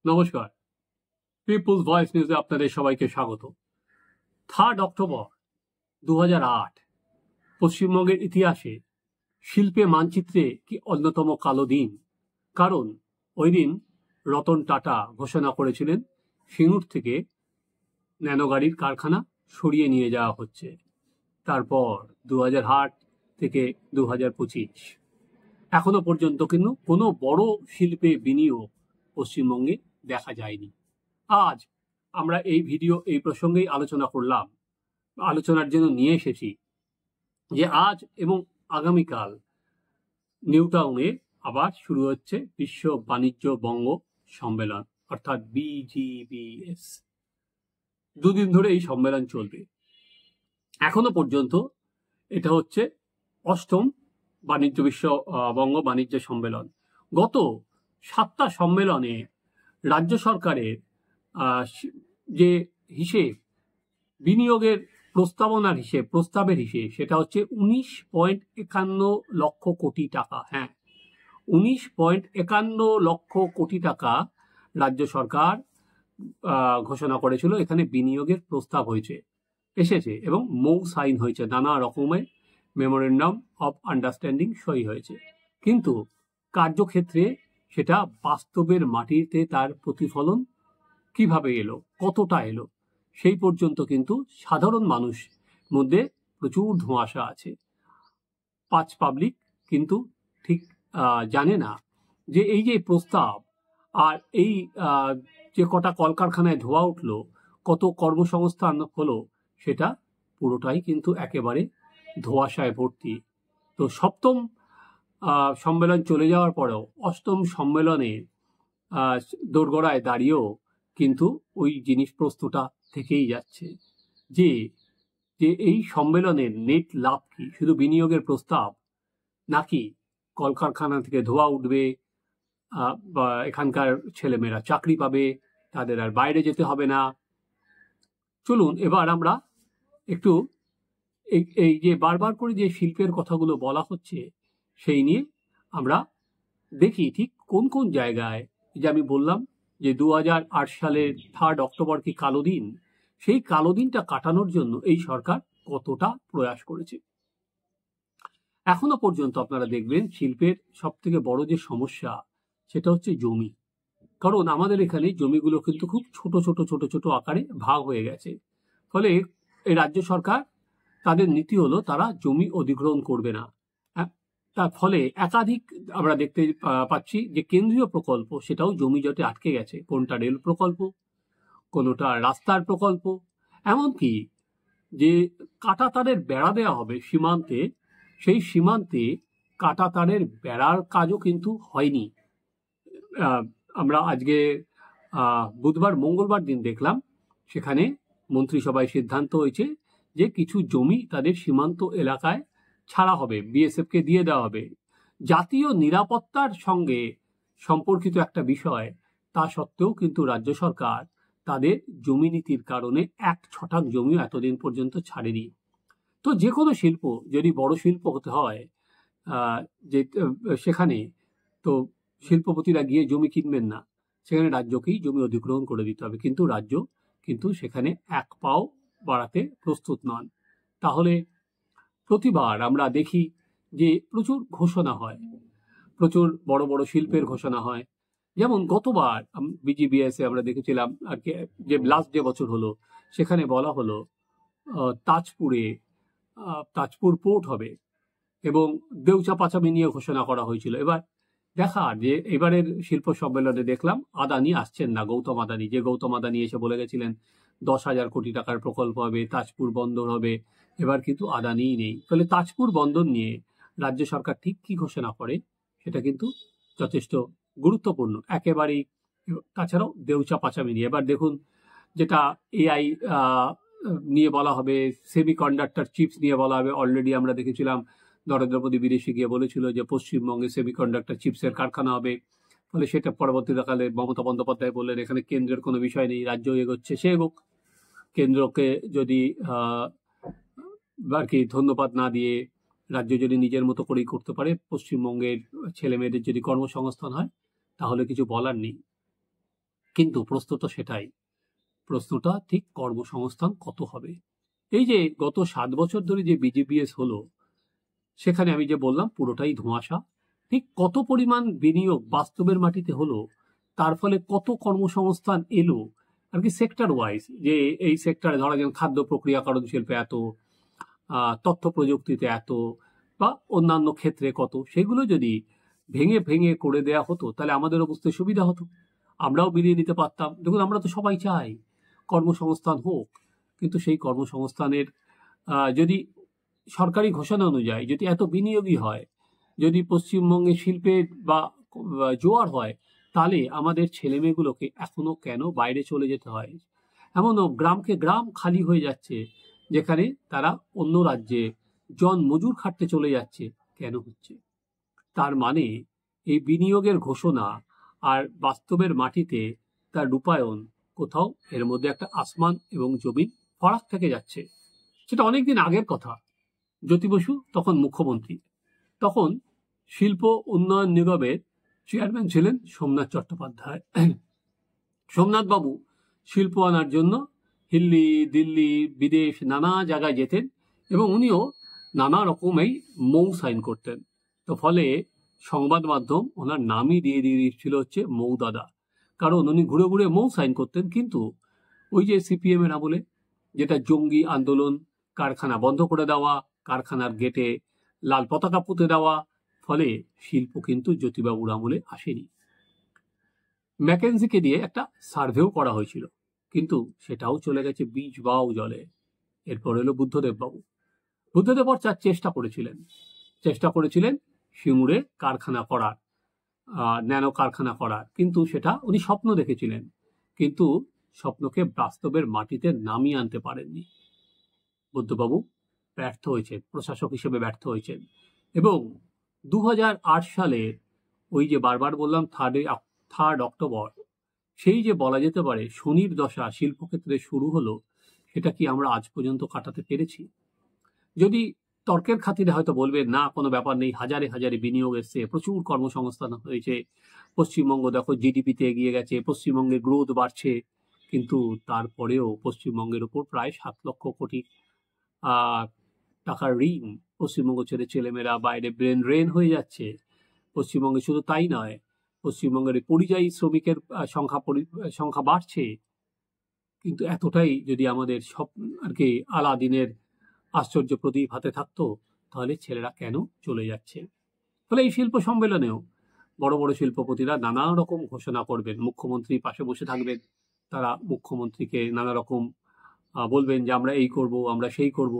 নমস্কার, people's voice নিউজে আপনাদের সবাইকে স্বাগত। 3 অক্টোবর 2008 পশ্চিমবঙ্গের ইতিহাসে শিল্পে মানচিত্রে কি অন্যতম কালো দিন। কারণ ওই দিন রতন টাটা ঘোষণা করেছিলেন সিঙ্গুর থেকে ন্যানো গাড়ির কারখানা সরিয়ে নিয়ে যাওয়া হচ্ছে। তারপর 2008 থেকে 2025 এখনো পর্যন্ত কিন্তু কোনো বড় শিল্পে বিনিয়োগ পশ্চিমবঙ্গে দেখা যায়নি। আজ আমরা এই প্রসঙ্গেই আলোচনার জন্য নিয়ে এসেছি যে আজ এবং আগামীকাল নিউ টাউনে আবার শুরু হচ্ছে বিশ্ব বাণিজ্য বঙ্গ সম্মেলন, অর্থাৎ BGBS। দুদিন ধরে এই সম্মেলন চলবে। এখনো পর্যন্ত এটা হচ্ছে 8ম বঙ্গ বাণিজ্য সম্মেলন। গত 7টা সম্মেলনে রাজ্য সরকারের যে হিসেব, বিনিয়োগের প্রস্তাবের হিসেব, সেটা হচ্ছে 19.51 লক্ষ কোটি টাকা। হ্যাঁ, 19.51 লক্ষ কোটি টাকা রাজ্য সরকার ঘোষণা করেছিল। এখানে বিনিয়োগের প্রস্তাব এসেছে এবং মৌ সাইন হয়েছে, নানা রকমের মেমোরেন্ডাম অফ আন্ডারস্ট্যান্ডিং সই হয়েছে। কিন্তু কার্যক্ষেত্রে সেটা বাস্তবের মাটিতে তার প্রতিফলন কিভাবে এলো, কতটা এলো, সেই পর্যন্ত কিন্তু সাধারণ মানুষ মধ্যে প্রচুর ধোঁয়াশা আছে। পাবলিক কিন্তু ঠিক জানে না যে এই যে প্রস্তাব আর এই যে কটা কলকারখানায় ধোঁয়া উঠলো, কত কর্মসংস্থান হলো, সেটা পুরোটাই কিন্তু একেবারে ধোঁয়াশায় ভর্তি। তো 7ম সম্মেলন চলে যাওয়ার পরেও 8ম সম্মেলনে দোরগোড়ায় দাঁড়িয়েও কিন্তু ওই জিনিস প্রশ্নটা থেকেই যাচ্ছে যে এই সম্মেলনের নেট লাভ কি? শুধু বিনিয়োগের প্রস্তাব, নাকি কলকারখানা থেকে ধোঁয়া উঠবে, বা এখানকার ছেলেমেয়েরা চাকরি পাবে, তাদের আর বাইরে যেতে হবে না? চলুন এবার আমরা একটু এই যে বারবার করে যে শিল্পের কথাগুলো বলা হচ্ছে সেই নিয়ে আমরা দেখি ঠিক কোন কোন জায়গায়, যে আমি বললাম যে 2008 সালের 3 অক্টোবর কি কালো দিন, সেই কালো দিনটা কাটানোর জন্য এই সরকার কতটা প্রয়াস করেছে। এখনো পর্যন্ত আপনারা দেখবেন শিল্পের সব থেকে বড় যে সমস্যা সেটা হচ্ছে জমি। কারণ আমাদের এখানে জমিগুলো কিন্তু খুব ছোট ছোট আকারে ভাগ হয়ে গেছে। ফলে এই রাজ্য সরকার, তাদের নীতি হলো তারা জমি অধিগ্রহণ করবে না। তার ফলে একাধিক আমরা দেখতে পাচ্ছি যে কেন্দ্রীয় প্রকল্প সেটাও জমি জটে আটকে গেছে। কোনটা রেল প্রকল্প, কোনটা রাস্তার প্রকল্প, এমনকি যে কাঁটা তারের বেড়া দেওয়া হবে সীমান্তে, সেই সীমান্তে কাঁটা তারের বেড়ার কাজও কিন্তু হয়নি। আমরা আজকে বুধবার মঙ্গলবার দিন দেখলাম, সেখানে মন্ত্রিসভায় সিদ্ধান্ত হয়েছে যে কিছু জমি তাদের সীমান্ত এলাকায় ছাড়া হবে, BSF কে দিয়ে দেওয়া হবে। জাতীয় নিরাপত্তার সঙ্গে সম্পর্কিত একটা বিষয়, তা সত্ত্বেও কিন্তু রাজ্য সরকার তাদের জমি নীতির কারণে 1 ছটাক জমিও এতদিন পর্যন্ত ছাড়েনি। তো যে কোনো শিল্প যদি বড় শিল্প হতে হয়, যে সেখানে তো শিল্পপতিরা গিয়ে জমি কিনবেন না, সেখানে রাজ্যকেই জমি অধিগ্রহণ করে দিতে হবে। কিন্তু রাজ্য কিন্তু সেখানে 1 পাও বাড়াতে প্রস্তুত নন। তাহলে প্রতিবার আমরা দেখি যে প্রচুর ঘোষণা হয়, প্রচুর বড় বড় শিল্পের ঘোষণা হয়। যেমন গতবার BGBS আমরা দেখেছিলাম, আর কি যে লাস্ট যে বছর হলো, সেখানে বলা হলো তাজপুর পোর্ট হবে এবং দেউচা পাচামি নিয়ে ঘোষণা করা হয়েছিল। এবার দেখার যে এবারের শিল্প সম্মেলনে দেখলাম আদানি আসছেন না। গৌতম আদানি এসে বলে গেছিলেন 10,000 কোটি টাকার প্রকল্প হবে, তাজপুর বন্দর হবে। এবার কিন্তু আদানিই নেই। ফলে তাজপুর বন্দর নিয়ে রাজ্য সরকার ঠিক কি ঘোষণা করে সেটা কিন্তু যথেষ্ট গুরুত্বপূর্ণ একেবারেই। তাছাড়াও দেউচা পাচামি নিয়ে এবার দেখুন, যেটা AI নিয়ে বলা হবে, সেমিকন্ডাক্টর চিপস নিয়ে বলা হবে। অলরেডি আমরা দেখেছিলাম নরেন্দ্র মোদী বিদেশে গিয়ে বলেছিল যে পশ্চিমবঙ্গে সেমিকন্ডাক্টর চিপসের কারখানা হবে। ফলে সেটা পরবর্তীকালে মমতা বন্দ্যোপাধ্যায় বললেন এখানে কেন্দ্রের কোনো বিষয় নেই, রাজ্য এগোচ্ছে, সে এগোক। কেন্দ্রকে যদি আর কি ধন্যবাদ না দিয়ে রাজ্য যদি নিজের মতো করেই করতে পারে, পশ্চিমবঙ্গের ছেলে মেয়েদের যদি কর্মসংস্থান হয়, তাহলে কিছু বলার নেই। কিন্তু প্রশ্নটা সেটাই, প্রশ্নটা ঠিক কর্মসংস্থান কত হবে। এই যে গত 7 বছর ধরে যে বিজিবিএস হলো, সেখানে আমি যে বললাম পুরোটাই ধোঁয়াশা। ঠিক কত পরিমাণ বিনিয়োগ বাস্তবের মাটিতে হলো, তার ফলে কত কর্মসংস্থান এলো আর কি সেক্টর ওয়াইজ, যে এই সেক্টরে ধরা যান খাদ্য প্রক্রিয়াকরণ শিল্পে এত, তথ্য প্রযুক্তিতে এত, বা অন্যান্য ক্ষেত্রে কত, সেগুলো যদি ভেঙে ভেঙে করে দেয়া হতো তাহলে আমাদেরও বুঝতে সুবিধা হতো, আমরাও বিলিয়ে নিতে পারতাম। দেখুন, আমরা তো সবাই চাই কর্মসংস্থান হোক, কিন্তু সেই কর্মসংস্থানের যদি সরকারি ঘোষণা অনুযায়ী যদি এত বিনিয়োগই হয়, যদি পশ্চিমবঙ্গে শিল্পের বা জোয়ার হয়, তাহলে আমাদের ছেলেমেয়েগুলোকে এখনো কেন বাইরে চলে যেতে হয়? এমনও গ্রামকে গ্রাম খালি হয়ে যাচ্ছে, যেখানে তারা অন্য রাজ্যে জন মজুর খাটতে চলে যাচ্ছে। কেন হচ্ছে? তার মানে এই বিনিয়োগের ঘোষণা আর বাস্তবের মাটিতে তার রূপায়ণ, কোথাও এর মধ্যে একটা আসমান এবং জমিন ফারাক থেকে যাচ্ছে। সেটা অনেকদিন আগের কথা। জ্যোতি বসু তখন মুখ্যমন্ত্রী, তখন শিল্প উন্নয়ন নিগমের চেয়ারম্যান ছিলেন সোমনাথ চট্টোপাধ্যায়। সোমনাথ বাবু শিল্প আনার জন্য দিল্লি, বিদেশ নানা জায়গায় যেতেন এবং উনিও নানা রকমেই মৌ সাইন করতেন। তো ফলে সংবাদ মাধ্যম ওনার নামই দিয়ে দিয়েছিল হচ্ছে মৌ দাদা, কারণ উনি ঘুরে ঘুরে মৌ সাইন করতেন। কিন্তু ওই যে সিপিএম এর আমলে যেটা জঙ্গি আন্দোলন, কারখানা বন্ধ করে দেওয়া, কারখানার গেটে লাল পতাকা পুঁতে দেওয়া, ফলে শিল্প কিন্তু জ্যোতিবাবুর আমলে আসেনি। ম্যাকেন্সিকে দিয়ে একটা সার্ভেও করা হয়েছিল, কিন্তু সেটাও চলে গেছে বীজ বাও জলে। এরপর এলো বুদ্ধদেব বাবু। বুদ্ধদেব চার চেষ্টা করেছিলেন সিঙ্গুরে কারখানা করার, ন্যানো কারখানা করার, কিন্তু সেটা উনি স্বপ্ন দেখেছিলেন, কিন্তু স্বপ্নকে বাস্তবের মাটিতে নামিয়ে আনতে পারেননি। বুদ্ধবাবু ব্যর্থ হয়েছেন, প্রশাসক হিসেবে ব্যর্থ হয়েছেন। এবং 2008 সালে ওই যে বারবার বললাম 3 অক্টোবর, সেই যে বলা যেতে পারে শনির দশা শিল্পক্ষেত্রে শুরু হলো, সেটা কি আমরা আজ পর্যন্ত কাটাতে পেরেছি? যদি তর্কের খাতিরে হয়তো বলবেন না, কোনো ব্যাপার নেই, হাজারে হাজারে বিনিয়োগ এসছে, প্রচুর কর্মসংস্থান হয়েছে, পশ্চিমবঙ্গ দেখো জিডিপিতে এগিয়ে গেছে, পশ্চিমবঙ্গের গ্রোথ বাড়ছে, কিন্তু তারপরেও পশ্চিমবঙ্গের উপর প্রায় 7 লক্ষ কোটি টাকার ঋণ। পশ্চিমবঙ্গ ছেড়ে ছেলেমেয়েরা বাইরে ব্রেন ড্রেন হয়ে যাচ্ছে। পশ্চিমবঙ্গে শুধু তাই নয়, পশ্চিমবঙ্গের পরিযায়ী শ্রমিকের সংখ্যা বাড়ছে। কিন্তু এতটাই যদি আমাদের সব আর কি আলাদিনের আশ্চর্য প্রদীপ হাতে থাকতো, তাহলে ছেলেরা কেন চলে যাচ্ছে? ফলে এই শিল্প সম্মেলনেও বড় বড় শিল্পপতিরা নানা রকম ঘোষণা করবেন, মুখ্যমন্ত্রী পাশে বসে থাকবেন, তারা মুখ্যমন্ত্রীকে নানা রকম বলবেন যে আমরা এই করব, আমরা সেই করব,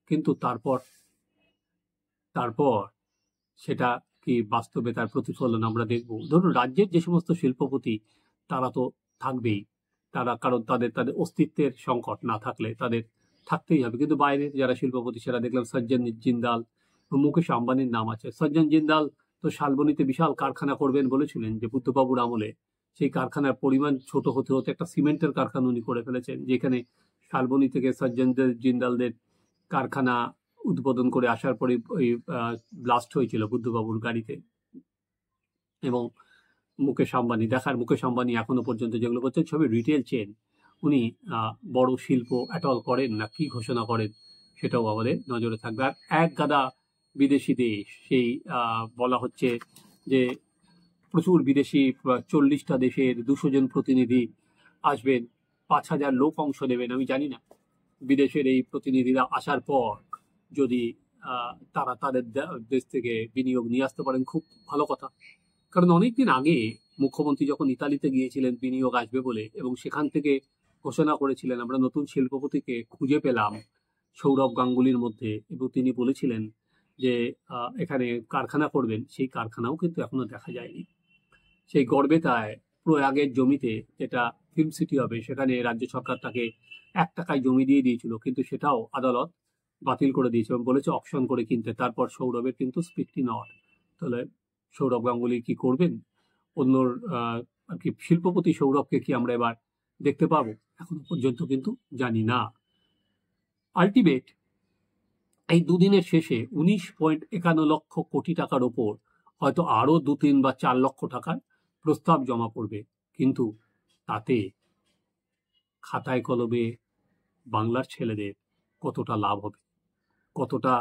কিন্তু তারপর সেটা কি বাস্তবে তার প্রতিফলন আমরা দেখব? ধরুন, রাজ্যের যে সমস্ত শিল্পপতি, তারা তো থাকবেই, কারণ তাদের অস্তিত্বের সংকট না থাকলে তাদের থাকতেই হবে। কিন্তু বাইরে যারা শিল্পপতি, সেটা দেখলাম সজ্জন জিন্দাল, মুকেশ আম্বানির নাম আছে। সজ্জন জিন্দাল তো শালবনীতে বিশাল কারখানা করবেন বলেছিলেন যে বুদ্ধবাবুর আমলে, সেই কারখানার পরিমাণ ছোট হতে হতে একটা সিমেন্টের কারখানা উনি করে ফেলেছেন, যেখানে শালবনী থেকে সজ্জন জিন্দালদের কারখানা উদ্বোধন করে আসার পরে ওই ব্লাস্ট হয়েছিল বুদ্ধবাবুর গাড়িতে। এবং মুকেশ আম্বানি এখনো পর্যন্ত যেগুলো করছেন সবই রিটেল চেন। উনি বড় শিল্প অ্যাটল করেন না কি ঘোষণা করেন, সেটাও আমাদের নজরে থাকবে। আর এক গাদা বিদেশি দেশ, সেই বলা হচ্ছে যে প্রচুর বিদেশি, 40টা দেশের 200 জন প্রতিনিধি আসবেন, 5000 লোক অংশ নেবেন। আমি জানি না বিদেশের এই প্রতিনিধিরা আসার পর যদি তারা তাদের দেশ থেকে বিনিয়োগ নিয়ে আসতে পারেন, খুব ভালো কথা। কারণ অনেকদিন আগে মুখ্যমন্ত্রী যখন ইতালিতে গিয়েছিলেন বিনিয়োগ আসবে বলে, এবং সেখান থেকে ঘোষণা করেছিলেন, আমরা নতুন শিল্পপতিকে খুঁজে পেলাম সৌরভ গাঙ্গুলির মধ্যে, এবং তিনি বলেছিলেন যে এখানে কারখানা করবেন, সেই কারখানাও কিন্তু এখনো দেখা যায়নি। সেই গড়বেতায় প্রয়াগের জমিতে, যেটা ফিল্ম সিটি হবে, সেখানে রাজ্য সরকার তাকে 1 টাকায় জমি দিয়ে দিয়েছিল, কিন্তু সেটাও আদালত বাতিল করে দিয়েছে এবং বলেছে অপশন করে কিনতে। তারপর সৌরভের কিন্তু স্পিকটি নট। তাহলে সৌরভ গাঙ্গুলি কি করবেন? অন্য আর কি শিল্পপতি সৌরভকে কি আমরা এবার দেখতে পাবো? এখনো পর্যন্ত কিন্তু জানি না। আলটিমেট এই দুদিনের শেষে 19.51 লক্ষ কোটি টাকার ওপর হয়তো আরো 2, 3 বা 4 লক্ষ টাকার প্রস্তাব জমা পড়বে, কিন্তু তাতে খাতায় কলমে বাংলার ছেলেদের কতটা লাভ হবে, কতটা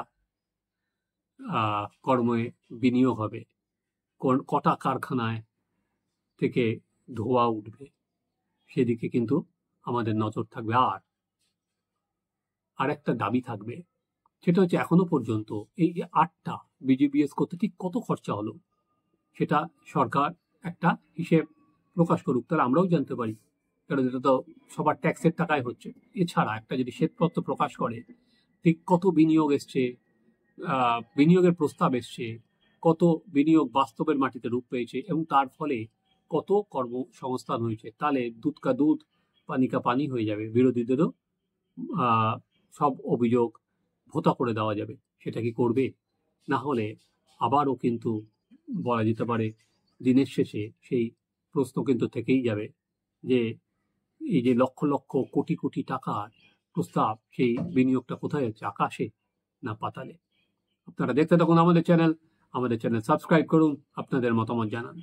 কর্মে বিনিয়োগ হবে, কটা কারখানায় থেকে ধোঁয়া উঠবে, সেদিকে কিন্তু আমাদের নজর থাকবে। আর একটা দাবি থাকবে, সেটা হচ্ছে এখনো পর্যন্ত এই যে 8টা বিজিবিএস করতে ঠিক কত খরচা হলো, সেটা সরকার একটা হিসেব প্রকাশ করুক, তাহলে আমরাও জানতে পারি, কারণ এটা তো সবার ট্যাক্সের টাকায় হচ্ছে। এছাড়া একটা যদি শ্বেতপত্র প্রকাশ করে ঠিক কত বিনিয়োগ এসছে, বিনিয়োগের প্রস্তাব এসছে, কত বিনিয়োগ বাস্তবের মাটিতে রূপ পেয়েছে এবং তার ফলে কত কর্মসংস্থান হয়েছে, তাহলে দুধ কা দুধ পানি কা পানি হয়ে যাবে, বিরোধীদেরও সব অভিযোগ ভোতা করে দেওয়া যাবে। সেটা কি করবে? না হলে আবারও কিন্তু বলা যেতে পারে দিনের শেষে সেই প্রশ্ন কিন্তু থেকেই যাবে যে এই যে লক্ষ লক্ষ কোটি কোটি টাকার প্রস্তাব, সেই বিনিয়োগটা কোথায় হচ্ছে, আকাশে না পাতালে? আপনারা দেখতে থাকুন আমাদের চ্যানেল সাবস্ক্রাইব করুন, আপনাদের মতামত জানান।